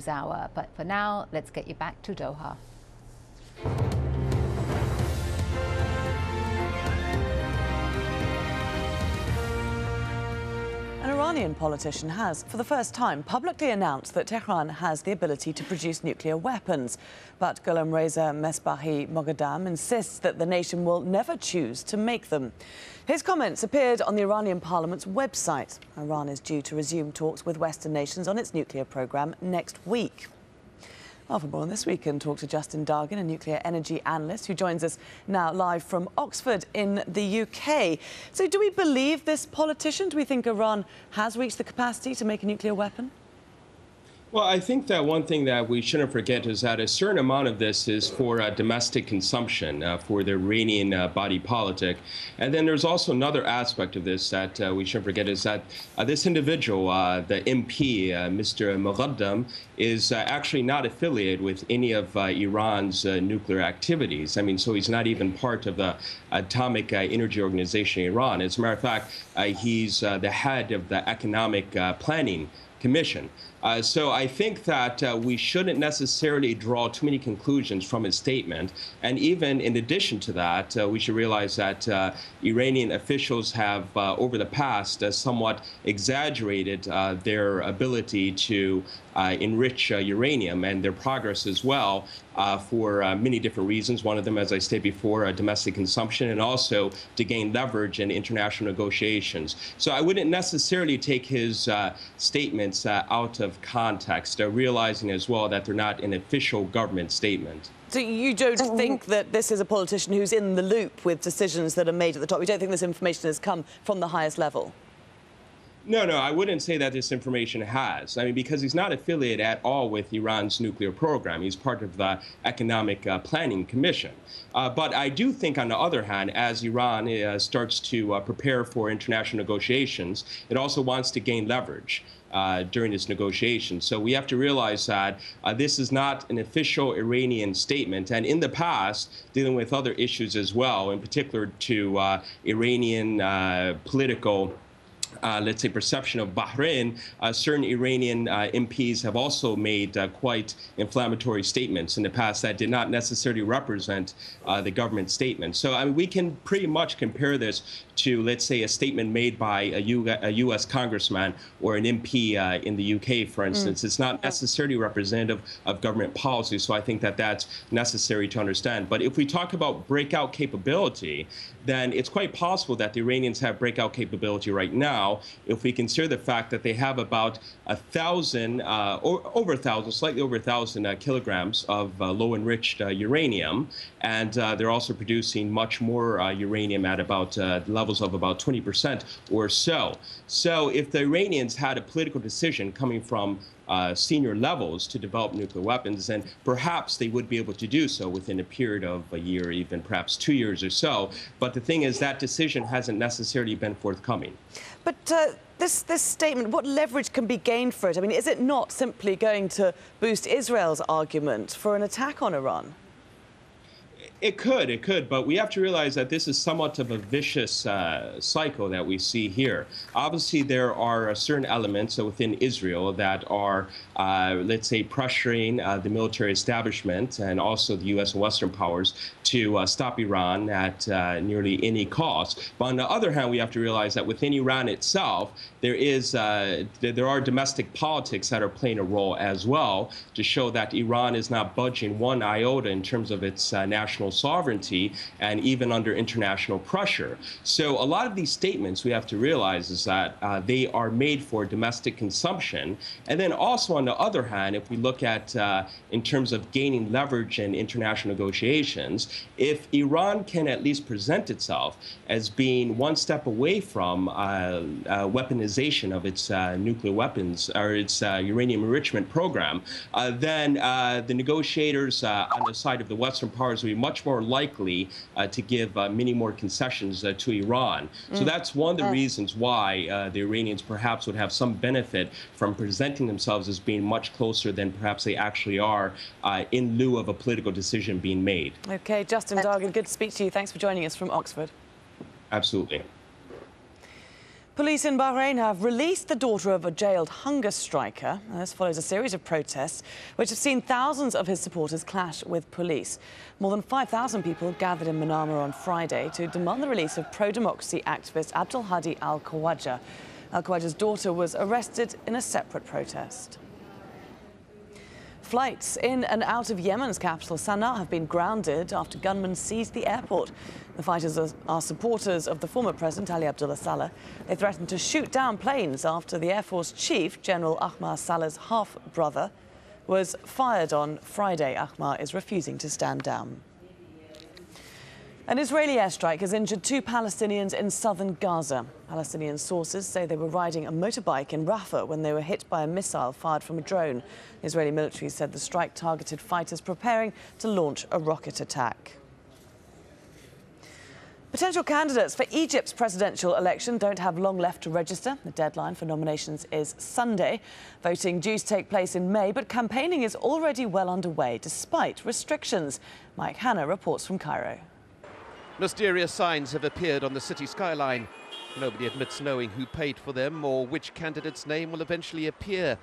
Hour. But for now, let's get you back to Doha. An Iranian politician has, for the first time, publicly announced that Tehran has the ability to produce nuclear weapons. But Gholam Reza Mesbahi Moghadam insists that the nation will never choose to make them. His comments appeared on the Iranian parliament's website. Iran is due to resume talks with Western nations on its nuclear program next week. Well, for more on this, we can talk to Justin Dargin, a nuclear energy analyst, who joins us now live from Oxford in the UK. So do we believe this politician? Do we think Iran has reached the capacity to make a nuclear weapon? Well, I think that one thing that we shouldn't forget is that a certain amount of this is for domestic consumption, for the Iranian body politic. And then there's also another aspect of this that we shouldn't forget is that this individual, the MP, Mr. Moghadam, is actually not affiliated with any of Iran's nuclear activities. I mean, so he's not even part of the Atomic Energy Organization in Iran. As a matter of fact, he's the head of the Economic Planning Commission. So I think that we shouldn't necessarily draw too many conclusions from his statement. And even in addition to that, we should realize that Iranian officials have, over the past, somewhat exaggerated their ability to enrich uranium and their progress as well for many different reasons. One of them, as I stated before, domestic consumption, and also to gain leverage in international negotiations. So I wouldn't necessarily take his statements out of context, realizing as well that they're not an official government statement. So you don't think that this is a politician who's in the loop with decisions that are made at the top? You don't think this information has come from the highest level? No, I wouldn't say that this information has. I mean, because he's not affiliated at all with Iran's nuclear program. He's part of the Economic Planning Commission. But I do think, on the other hand, as Iran starts to prepare for international negotiations, it also wants to gain leverage during this negotiation. So we have to realize that this is not an official Iranian statement. And in the past, dealing with other issues as well, in particular to Iranian political let's say, perception of Bahrain, certain Iranian MPs have also made quite inflammatory statements in the past that did not necessarily represent the government statement. So I mean, we can pretty much compare this to, let's say, a statement made by a U.S. congressman or an MP in the U.K., for instance. It's not necessarily representative of government policy, so I think that that's necessary to understand. But if we talk about breakout capability, then it's quite possible that the Iranians have breakout capability right now if we consider the fact that they have about 1,000, or over 1,000, slightly over 1,000 kilograms of low-enriched uranium, and they're also producing much more uranium at about levels of about 20% or so. So if the Iranians had a political decision coming from senior levels to develop nuclear weapons, then perhaps they would be able to do so within a period of a year, even perhaps 2 years or so. But the thing is, that decision hasn't necessarily been forthcoming. But this statement, what leverage can be gained for it? I mean, is it not simply going to boost Israel's argument for an attack on Iran? It could, but we have to realize that this is somewhat of a vicious cycle that we see here. Obviously, there are certain elements within Israel that are, let's say, pressuring the military establishment and also the U.S. and Western powers to stop Iran at nearly any cost. But on the other hand, we have to realize that within Iran itself, there are domestic politics that are playing a role as well to show that Iran is not budging one iota in terms of its national sovereignty and even under international pressure. So a lot of these statements, we have to realize, is that they are made for domestic consumption. And then also, on the other hand, if we look at in terms of gaining leverage in international negotiations, if Iran can at least present itself as being one step away from weaponization of its nuclear weapons or its uranium enrichment program, then the negotiators on the side of the Western powers will be much more likely to give many more concessions to Iran. So that's one of the reasons why the Iranians perhaps would have some benefit from presenting themselves as being much closer than perhaps they actually are in lieu of a political decision being made. OK, Justin Dargin, good to speak to you. Thanks for joining us from Oxford. Absolutely. Police in Bahrain have released the daughter of a jailed hunger striker. This follows a series of protests which have seen thousands of his supporters clash with police. More than 5,000 people gathered in Manama on Friday to demand the release of pro-democracy activist Abdul Hadi al-Khawaja. Al-Khawaja's daughter was arrested in a separate protest. Flights in and out of Yemen's capital, Sana'a, have been grounded after gunmen seized the airport. The fighters are supporters of the former president, Ali Abdullah Saleh. They threatened to shoot down planes after the Air Force chief, General Ahmad Saleh's half-brother, was fired on Friday. Ahmad is refusing to stand down. An Israeli airstrike has injured 2 Palestinians in southern Gaza. Palestinian sources say they were riding a motorbike in Rafah when they were hit by a missile fired from a drone. The Israeli military said the strike targeted fighters preparing to launch a rocket attack. Potential candidates for Egypt's presidential election don't have long left to register. The deadline for nominations is Sunday. Voting due to take place in May, but campaigning is already well underway despite restrictions. Mike Hanna reports from Cairo. Mysterious signs have appeared on the city skyline. Nobody admits knowing who paid for them or which candidate's name will eventually appear.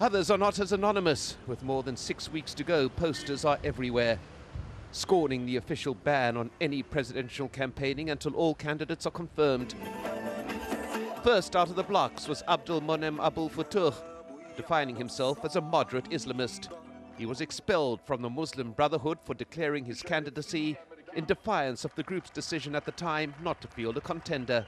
Others are not as anonymous. With more than 6 weeks to go, posters are everywhere, scorning the official ban on any presidential campaigning until all candidates are confirmed. First out of the blocks was Abdul Monem Abul Futuh, defining himself as a moderate Islamist. He was expelled from the Muslim Brotherhood for declaring his candidacy in defiance of the group's decision at the time not to field a contender.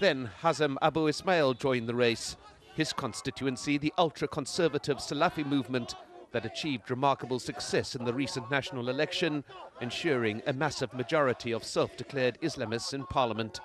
Then Hazem Abu Ismail joined the race. His constituency, the ultra-conservative Salafi movement, that achieved remarkable success in the recent national election, ensuring a massive majority of self-declared Islamists in parliament.